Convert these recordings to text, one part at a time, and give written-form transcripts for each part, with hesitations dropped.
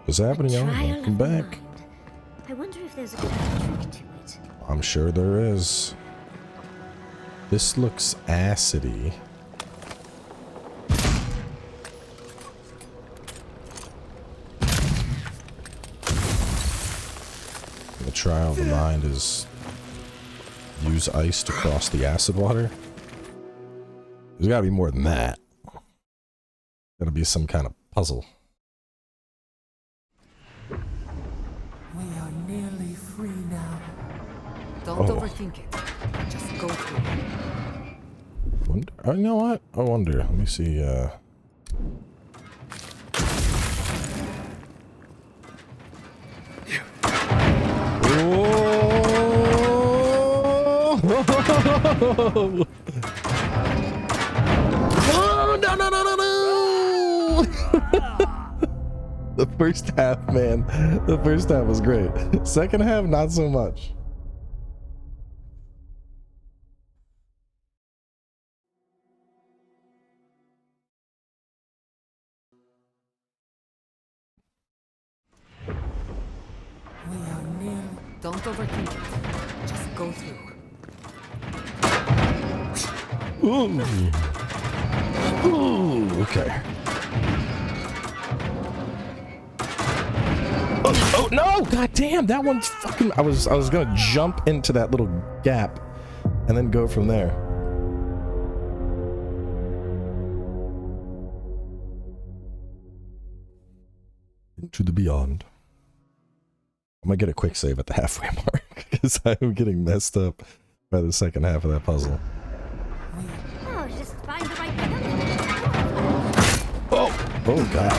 What's happening, y'all? Welcome back. I wonder if there's a clever trick to it. I'm sure there is. This looks acidy. The trial of the mind is use ice to cross the acid water. There's gotta be more than that. Gotta be some kind of puzzle. We are nearly free now. Don't overthink it. Just go through it. You know what? I wonder. Let me see. Oh! Oh, no, no, no, no, no! The first half, man. The first half was great. Second half, not so much. We are nearly. Don't overthink it. Just go through. Ooh. Ooh, okay. Oh no! God damn, that one's fucking. I was gonna jump into that little gap and then go from there. Into the beyond. I'm gonna get a quick save at the halfway mark because I'm getting messed up by the second half of that puzzle. Oh, just find the right rhythm. Oh! Oh god.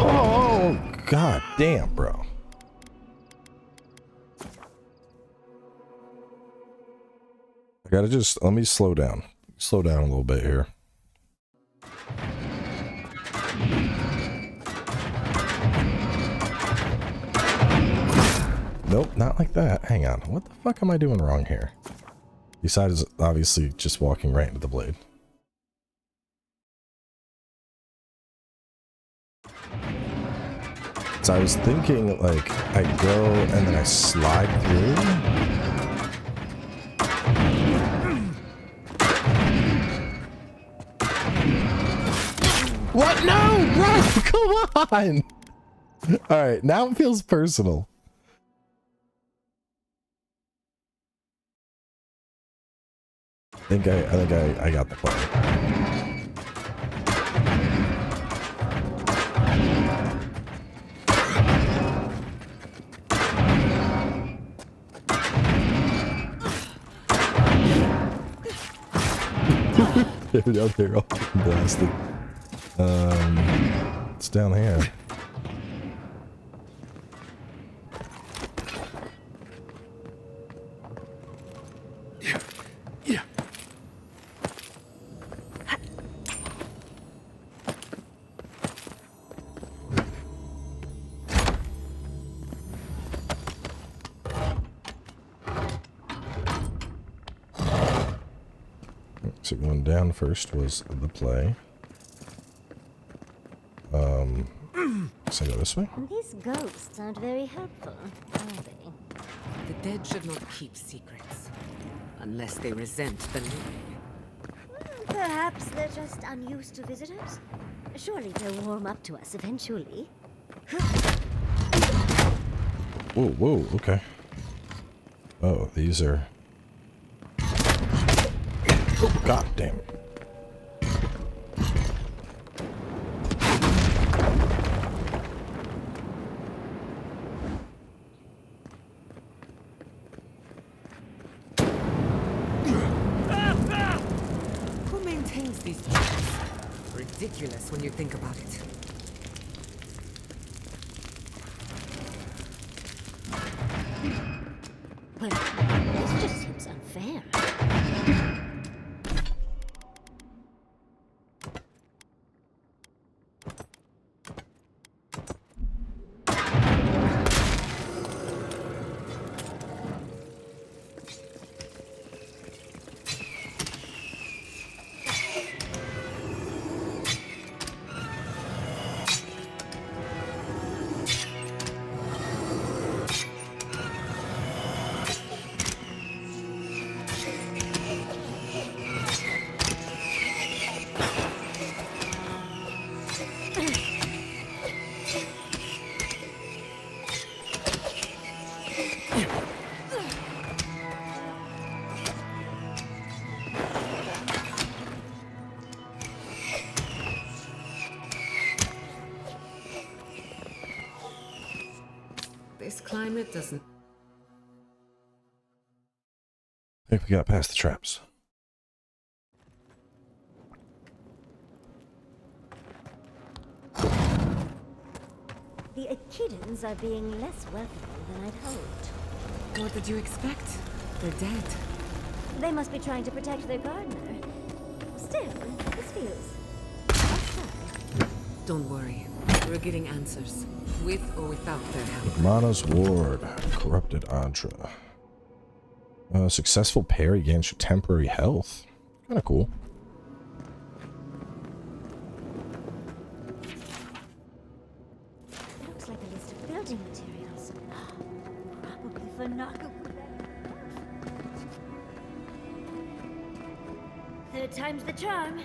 Oh, god damn, bro. I gotta just, let me slow down. Slow down a little bit here. Nope, not like that. Hang on. What the fuck am I doing wrong here? Besides, obviously, just walking right into the blade. So I was thinking, like, I go and then I slide through. What? No, bro! Come on! Alright, now it feels personal. I think I got the plan. They're down there all getting blasted. It's down here. So going down first was the play. So I go this way? These ghosts aren't very helpful, are they? The dead should not keep secrets. Unless they resent the living. Perhaps they're just unused to visitors. Surely they'll warm up to us eventually. Whoa, whoa, okay. Oh, these are... Oh, god damn it. Who maintains these places? Ridiculous when you think about it. Well, this just seems unfair. climate doesn't... I think we got past the traps. The Echidans are being less welcoming than I'd hoped. What did you expect? They're dead. They must be trying to protect their gardener. Still, this feels hostile. Don't worry. We're getting answers. With or without their help. Mana's Ward. Corrupted Adra. Successful parry gains temporary health. Kinda cool. Looks like a list of building materials. Probably for Naku. Third time's the charm.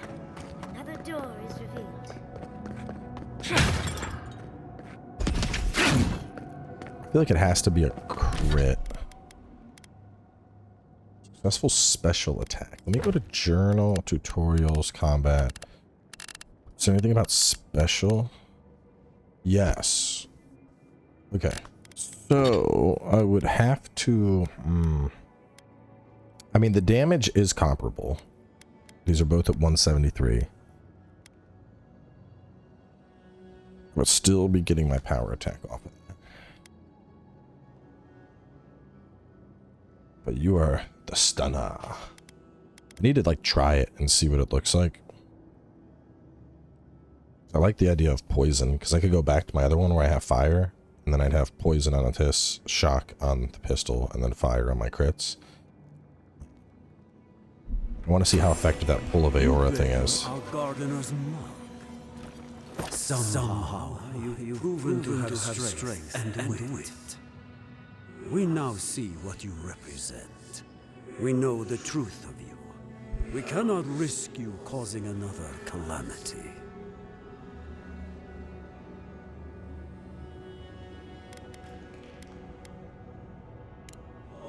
Another door is revealed. I feel like it has to be a crit. Successful special attack. Let me go to journal, tutorials, combat. Is there anything about special? Yes. Okay. So I would have to... I mean, the damage is comparable. These are both at 173. But still be getting my power attack off of that. But you are the stunner. I need to like try it and see what it looks like. I like the idea of poison because I could go back to my other one where I have fire and then I'd have poison on this, shock on the pistol, and then fire on my crits. I want to see how effective that pull of Eora thing is. Our gardener's mark. Somehow you've proven to have strength and wit. We now see what you represent. We know the truth of you. We cannot risk you causing another calamity.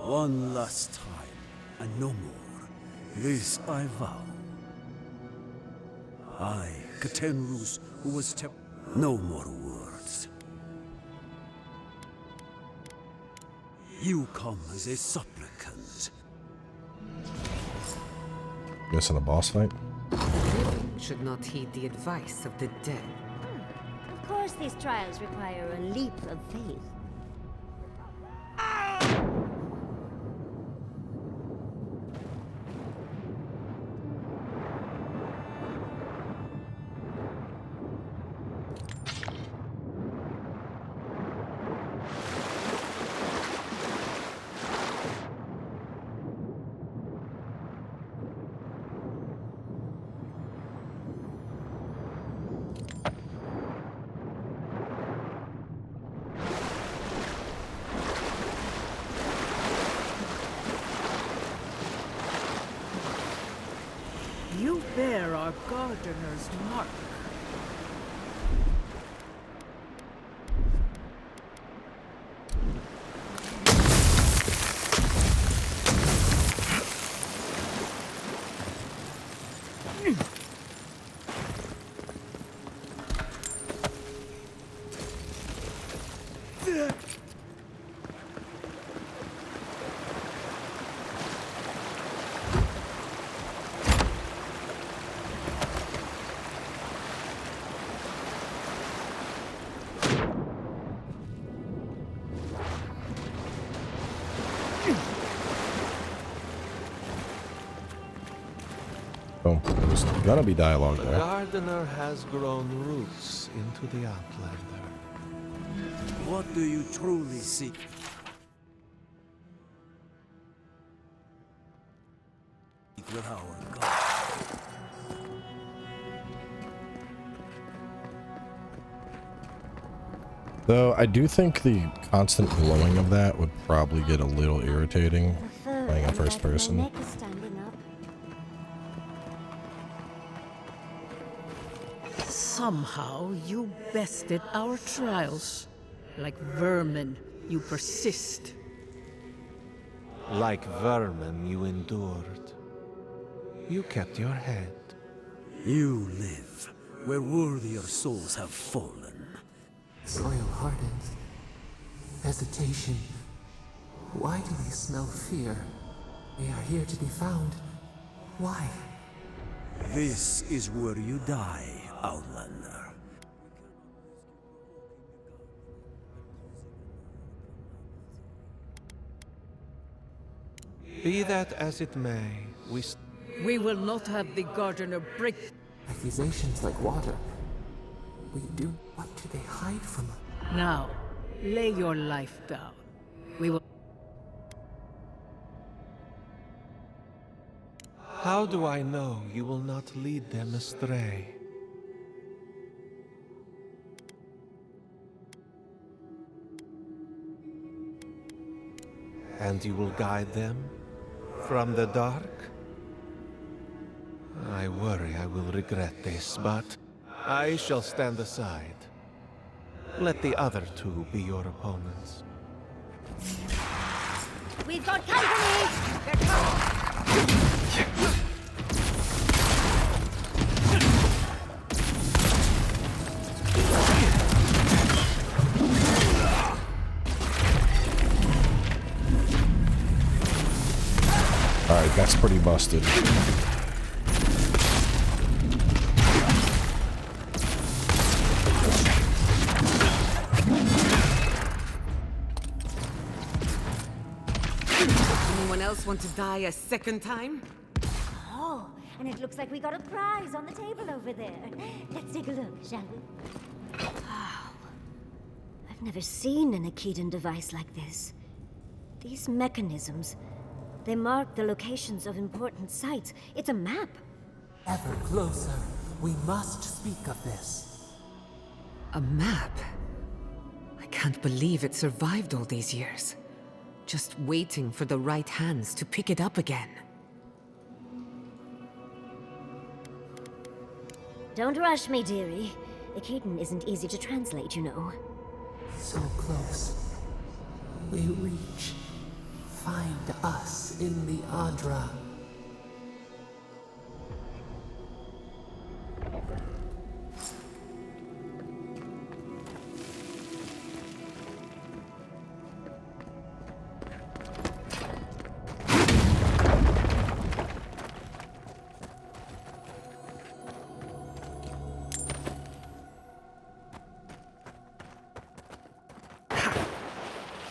One last time, and no more. This I vow. I, Katenrus, who was no more words. You come as a supplicant. Guessing a boss fight? The living should not heed the advice of the dead. Of course, these trials require a leap of faith. You bear our gardener's mark. Oh, there's gonna be dialogue The there. gardener has grown roots into the Outlander. What do you truly seek? With our God. Though I do think the constant glowing of that would probably get a little irritating playing in first person. My neck is standing up. Somehow you bested our trials. Like vermin, you persist. Like vermin, you endured. You kept your head. You live where worthier souls have fallen. Soil hardens. hesitation. Why do they smell fear? They are here to be found. Why? This is where you die, Outlander. Be that as it may, We will not have the gardener break. Accusations like water. We do. What do they hide from us? Now, lay your life down. We will. How do I know you will not lead them astray? And you will guide them from the dark? I worry I will regret this, but I shall stand aside. Let the other two be your opponents. We've got company! They're coming! Alright, that's pretty busted. Anyone else want to die a second time? Oh, and it looks like we got a prize on the table over there. Let's take a look, shall we? Wow. I've never seen an Aedyr device like this. These mechanisms, they mark the locations of important sites. It's a map. Ever closer. We must speak of this. A map? I can't believe it survived all these years. Just waiting for the right hands to pick it up again. Don't rush me, dearie. Aedyr isn't easy to translate, you know. So close. We reach. Find us in the Adra.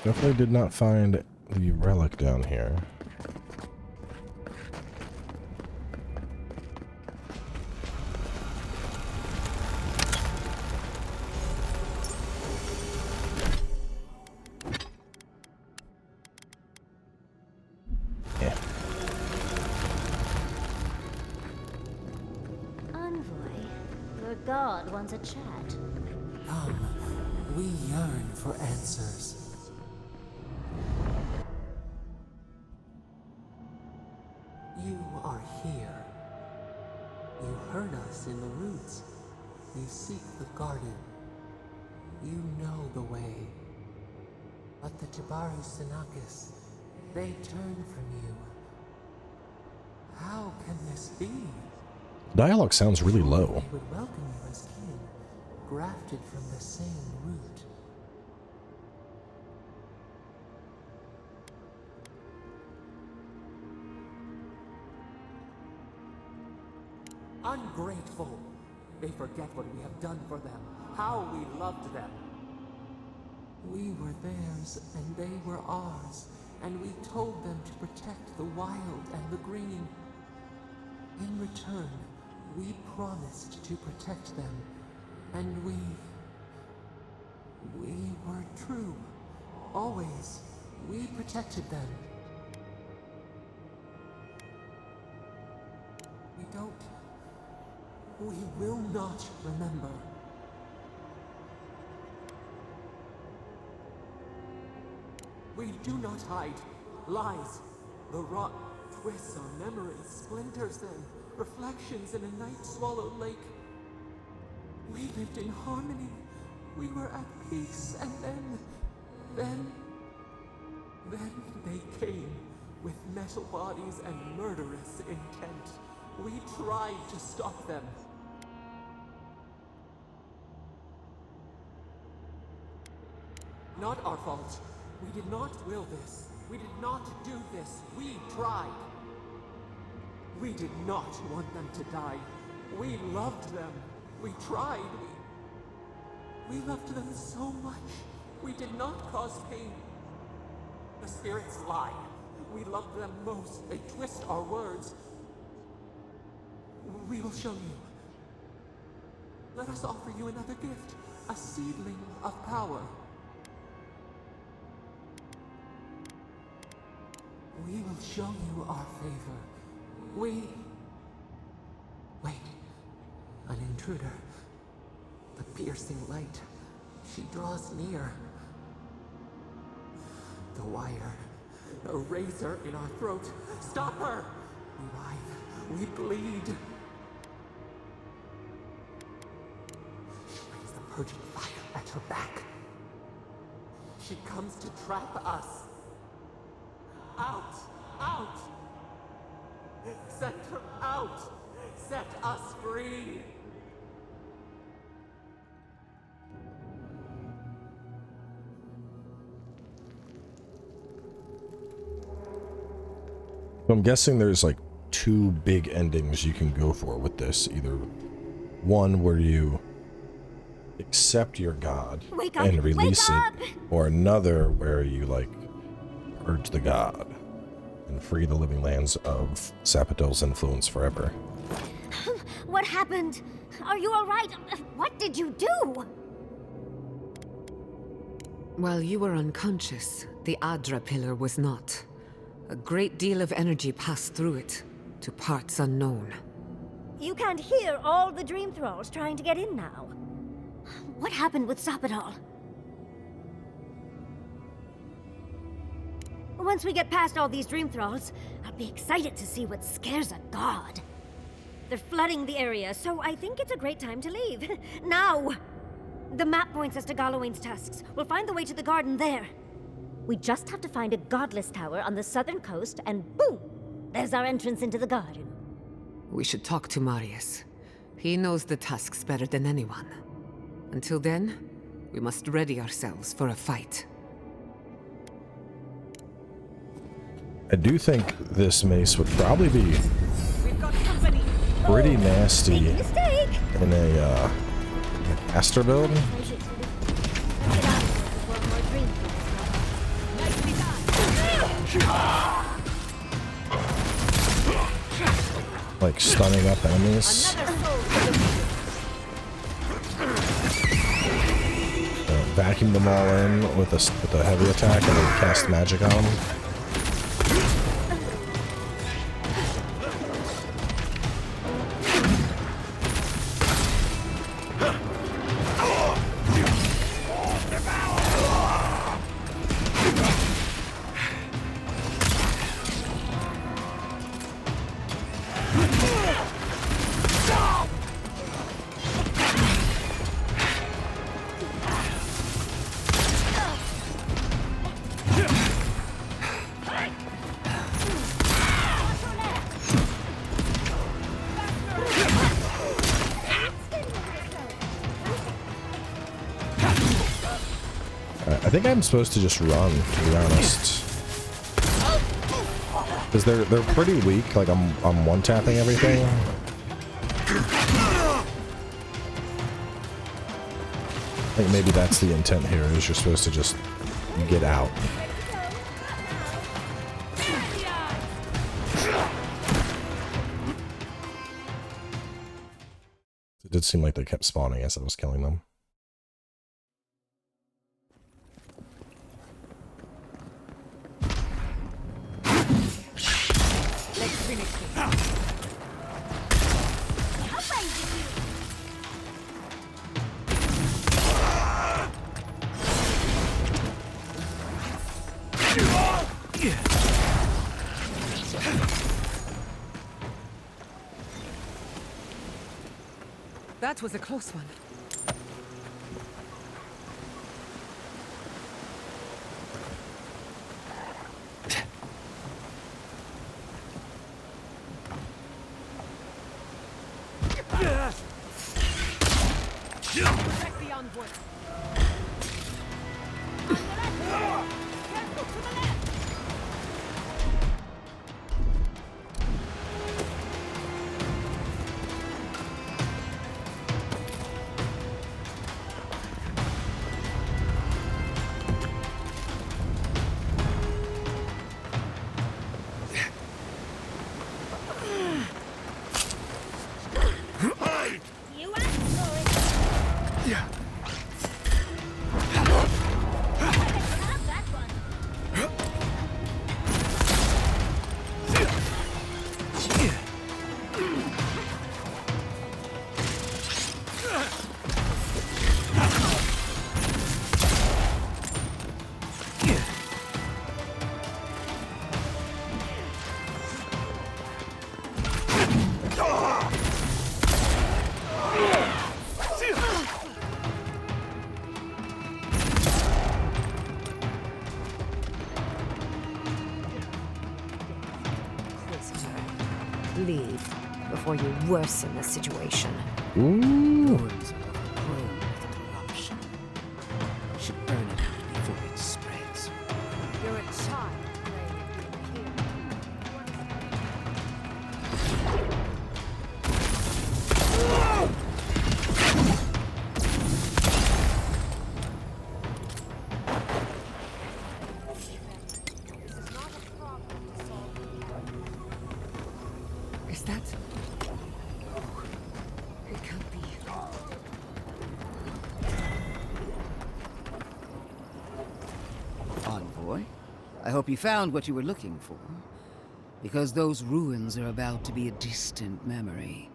Definitely did not find the relic down here. Yeah. Envoy, your god wants a chat. Come, we yearn for answers. You are here. You heard us in the roots. You seek the garden. You know the way. But the Tibaru Sinakis, they turn from you. How can this be? Dialogue sounds really low. They would welcome you as kin, grafted from the same root. Ungrateful! They forget what we have done for them, how we loved them. We were theirs, and they were ours, and we told them to protect the wild and the green. In return, we promised to protect them, and we were true. Always. We protected them. We will not remember. We do not hide. Lies. The rot twists our memories, splinters them, reflections in a night-swallowed lake. We lived in harmony. We were at peace, and then they came with metal bodies and murderous intent. We tried to stop them. Not our fault. We did not will this. We did not do this. We tried. We did not want them to die. We loved them. We tried. We loved them so much. We did not cause pain. The spirits lie. We love them most. They twist our words. We will show you. Let us offer you another gift. A seedling of power. We will show you our favor. Wait. An intruder. The piercing light. She draws near. The wire. A razor in our throat. Stop her! We writhe. We bleed. She brings the purging fire at her back. She comes to trap us. Out! Out! Set her out! Set us free! So I'm guessing there's like two big endings you can go for with this. Either one where you accept your god Wake up, and release wake up! it, or another where you like purge the god and free the living lands of Sapadal's influence forever. What happened? Are you alright? What did you do? While you were unconscious, the Adra pillar was not. A great deal of energy passed through it, to parts unknown. You can't hear all the dream thralls trying to get in now. What happened with Sapadal? Once we get past all these dream thralls, I'll be excited to see what scares a god. They're flooding the area, so I think it's a great time to leave. Now! The map points us to Galawain's tusks. We'll find the way to the garden there. We just have to find a godless tower on the southern coast, and boom! There's our entrance into the garden. We should talk to Marius. He knows the tusks better than anyone. Until then, we must ready ourselves for a fight. I do think this mace would probably be pretty nasty Big mistake! in a caster build. Like stunning up enemies. Vacuum them all in with a heavy attack and then cast magic on them. I think I'm supposed to just run, to be honest. Because they're pretty weak, like I'm one-tapping everything. I think maybe that's the intent here, is you're supposed to just get out. It did seem like they kept spawning as I was killing them. That was a close one. Protect the envoy. leave before you worsen the situation. Ooh. Ruins are overgrown with corruption. Should burn it out before it spreads. You're a child playing here. Is that... It can't be. Envoy, I hope you found what you were looking for. Because those ruins are about to be a distant memory.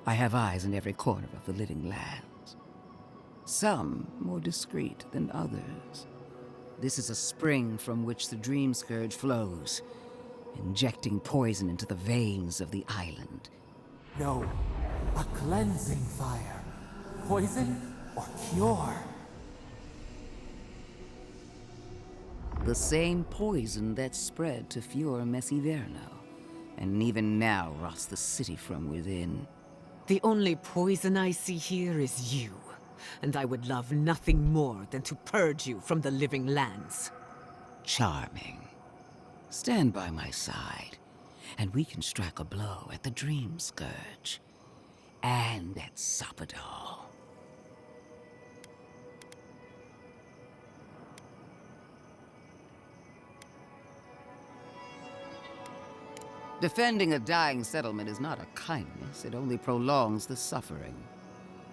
I have eyes in every corner of the living lands. Some more discreet than others. This is a spring from which the Dream Scourge flows, injecting poison into the veins of the island. No, a cleansing fire. Poison or cure? The same poison that spread to Fior Messiverno, and even now rots the city from within. The only poison I see here is you, and I would love nothing more than to purge you from the living lands. Charming. Stand by my side, and we can strike a blow at the Dream Scourge. And at Sapadal. Defending a dying settlement is not a kindness, it only prolongs the suffering.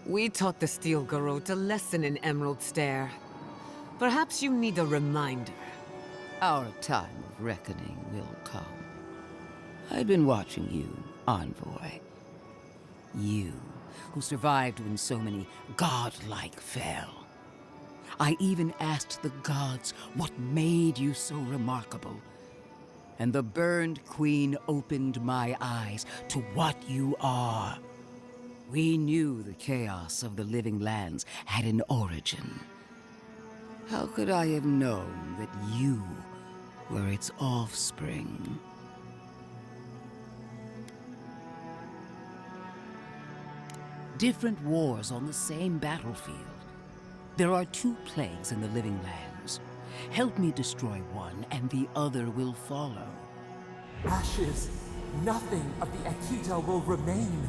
We taught the Steel Garrote a lesson in Emerald Stair. Perhaps you need a reminder. Our time of reckoning will come. I've been watching you, Envoy. You, who survived when so many godlike fell. I even asked the gods what made you so remarkable. And the Burned Queen opened my eyes to what you are. We knew the chaos of the living lands had an origin. How could I have known that you were its offspring? Different wars on the same battlefield. There are 2 plagues in the living lands. Help me destroy one, and the other will follow. Ashes. Nothing of the Akita will remain.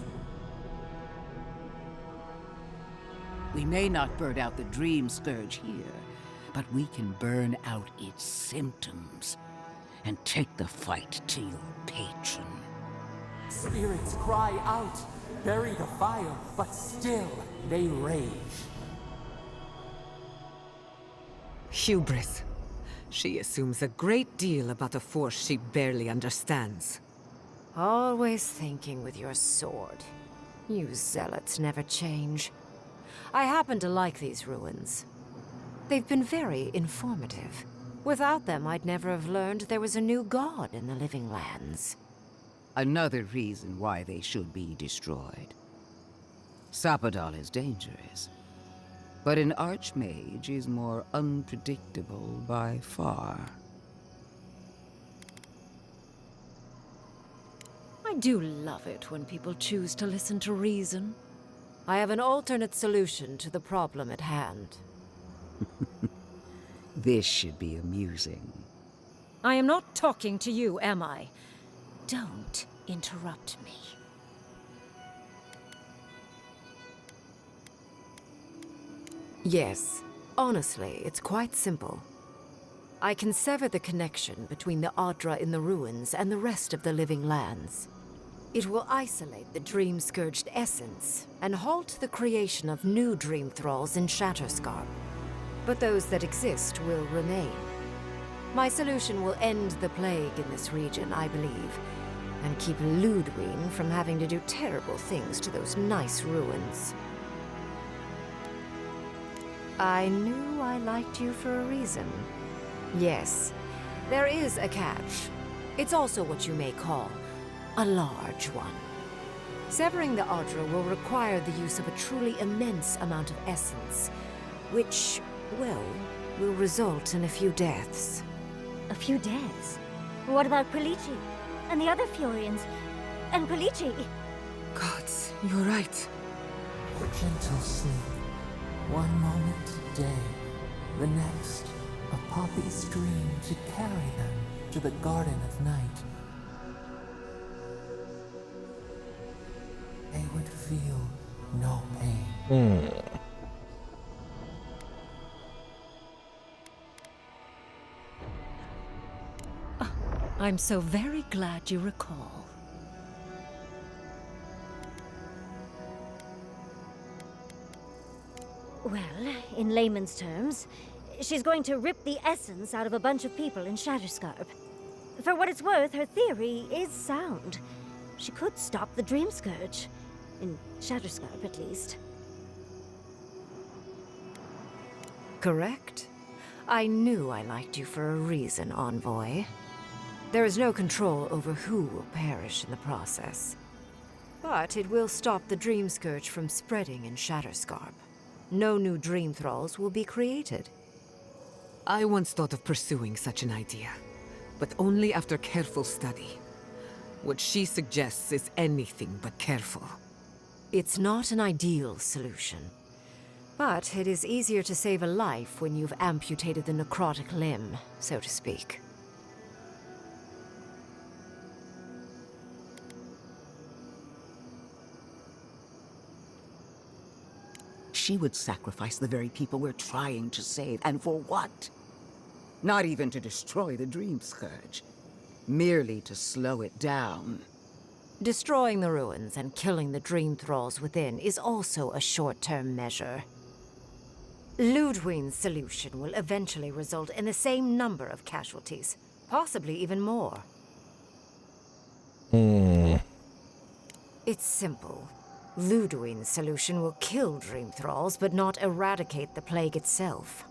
We may not burn out the Dream Scourge here, but we can burn out its symptoms and take the fight to your patron. Spirits cry out, bury the fire, but still they rage. Hubris. She assumes a great deal about a force she barely understands. Always thinking with your sword. You zealots never change. I happen to like these ruins. They've been very informative. Without them, I'd never have learned there was a new god in the living lands. Another reason why they should be destroyed. Sapadal is dangerous, but an archmage is more unpredictable by far. I do love it when people choose to listen to reason. I have an alternate solution to the problem at hand. This should be amusing. I am not talking to you, am I? Don't interrupt me. Yes, honestly, it's quite simple. I can sever the connection between the Adra in the ruins and the rest of the living lands. It will isolate the dream-scourged essence and halt the creation of new dream thralls in Shatterscarp. But those that exist will remain. My solution will end the plague in this region, I believe, and keep Ludwig from having to do terrible things to those nice ruins. I knew I liked you for a reason. Yes, there is a catch. It's also what you may call a large one. Severing the Adra will require the use of a truly immense amount of essence, which, well, will result in a few deaths. A few deaths? What about Quilici? And the other Fiorians? And Quilici? Gods, you're right. Gentle sleep. One moment, day. The next, a poppy's dream to carry them to the Garden of Night. They would feel no pain. I'm so very glad you recall. Well, in layman's terms, she's going to rip the essence out of a bunch of people in Shatterscarp. For what it's worth, her theory is sound. She could stop the Dream Scourge. In Shatterscarp, at least. Correct? I knew I liked you for a reason, Envoy. There is no control over who will perish in the process. But it will stop the Dream Scourge from spreading in Shatterscarp. No new Dream Thralls will be created. I once thought of pursuing such an idea, but only after careful study. What she suggests is anything but careful. It's not an ideal solution. But it is easier to save a life when you've amputated the necrotic limb, so to speak. She would sacrifice the very people we're trying to save, and for what? Not even to destroy the Dream Scourge. Merely to slow it down. Destroying the ruins and killing the Dream Thralls within is also a short-term measure. Ludwig's solution will eventually result in the same number of casualties, possibly even more. It's simple. Ludwig's solution will kill Dream Thralls, but not eradicate the plague itself.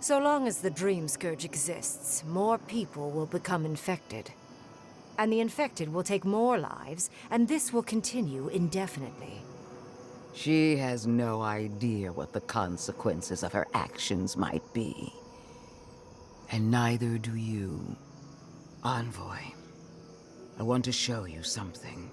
So long as the Dream Scourge exists, more people will become infected. And the infected will take more lives, and this will continue indefinitely. She has no idea what the consequences of her actions might be. And neither do you. Envoy, I want to show you something.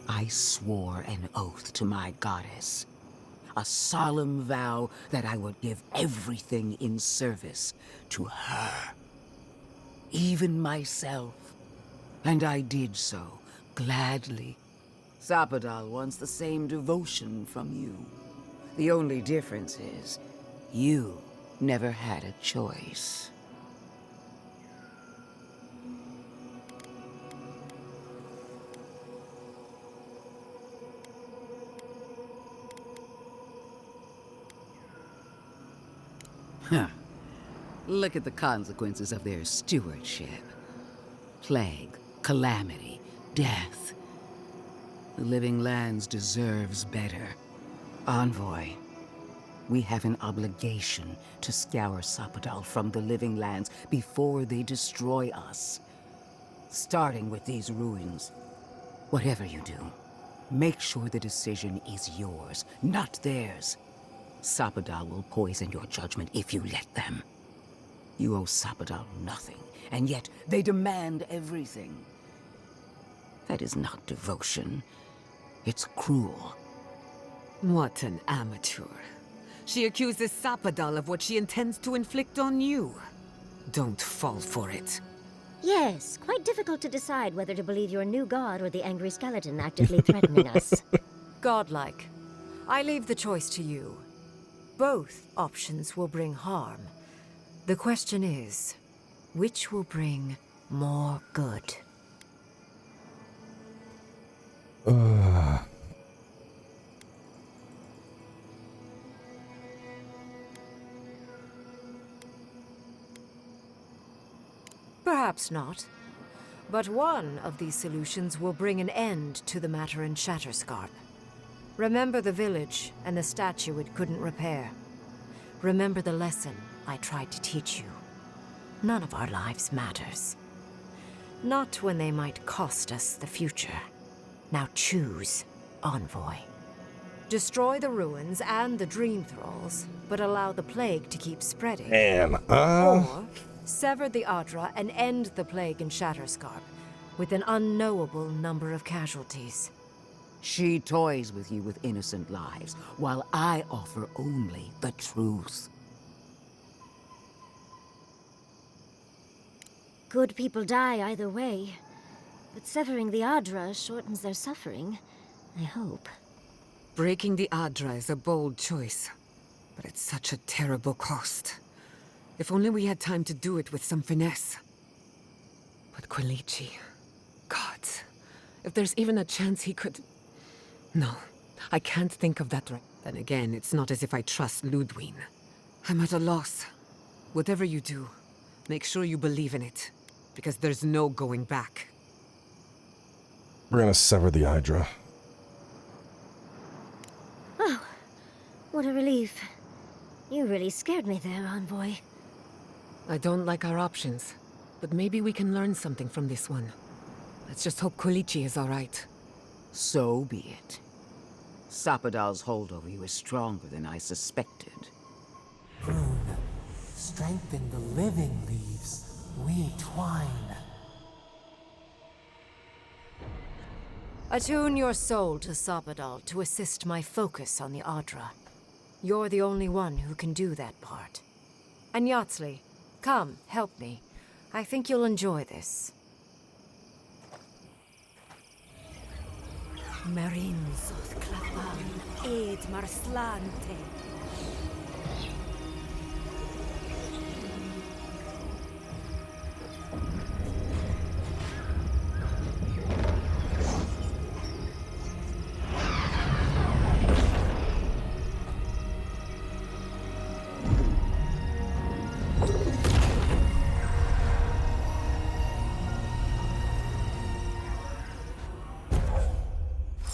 I swore an oath to my goddess. A solemn vow that I would give everything in service to her. Even myself. And I did so, gladly. Sapadal wants the same devotion from you. The only difference is, you never had a choice. Huh. Look at the consequences of their stewardship. Plague, calamity, death. The Living Lands deserves better. Envoy, we have an obligation to scour Sapadal from the Living Lands before they destroy us. Starting with these ruins. Whatever you do, make sure the decision is yours, not theirs. Sapadal will poison your judgment if you let them. You owe Sapadal nothing, and yet they demand everything. That is not devotion. It's cruel. What an amateur. She accuses Sapadal of what she intends to inflict on you. Don't fall for it. Yes, quite difficult to decide whether to believe your new god or the angry skeleton actively threatening us. Godlike. I leave the choice to you. Both options will bring harm. The question is, which will bring more good? Perhaps not. But one of these solutions will bring an end to the matter in Shatterscarp. Remember the village and the statue it couldn't repair. Remember the lesson I tried to teach you. None of our lives matters. Not when they might cost us the future. Now choose, Envoy. Destroy the ruins and the dream thralls, but allow the plague to keep spreading. Or sever the Adra and end the plague in Shatterscarp, with an unknowable number of casualties. She toys with you with innocent lives, while I offer only the truth. Good people die either way, but severing the Adra shortens their suffering, I hope. Breaking the Adra is a bold choice, but it's such a terrible cost. If only we had time to do it with some finesse. But Quilici... God, if there's even a chance he could... No, I can't think of that right. Then again, it's not as if I trust Ludwig. I'm at a loss. Whatever you do, make sure you believe in it, because there's no going back. We're gonna sever the Hydra. Oh, what a relief. You really scared me there, Envoy. I don't like our options, but maybe we can learn something from this one. Let's just hope Quilici is all right. So be it. Sapadal's hold over you is stronger than I suspected. Prune, strengthen the living leaves. We twine. Attune your soul to Sapadal to assist my focus on the Adra. You're the only one who can do that part. And Yatsley, come, help me. I think you'll enjoy this. Marinzos clavan, ed marslante.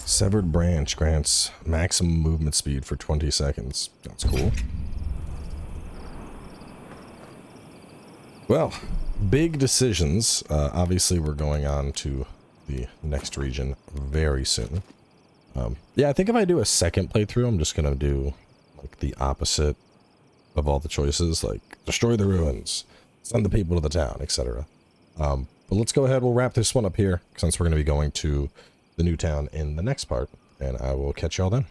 Severed branch grants maximum movement speed for 20 seconds. That's cool. Well, big decisions. Obviously, we're going on to the next region very soon. Yeah, I think if I do a second playthrough, I'm just going to do like the opposite of all the choices, like destroy the ruins, send the people to the town, etc. But let's go ahead. We'll wrap this one up here since we're going to be going to the new town in the next part, and I will catch y'all then.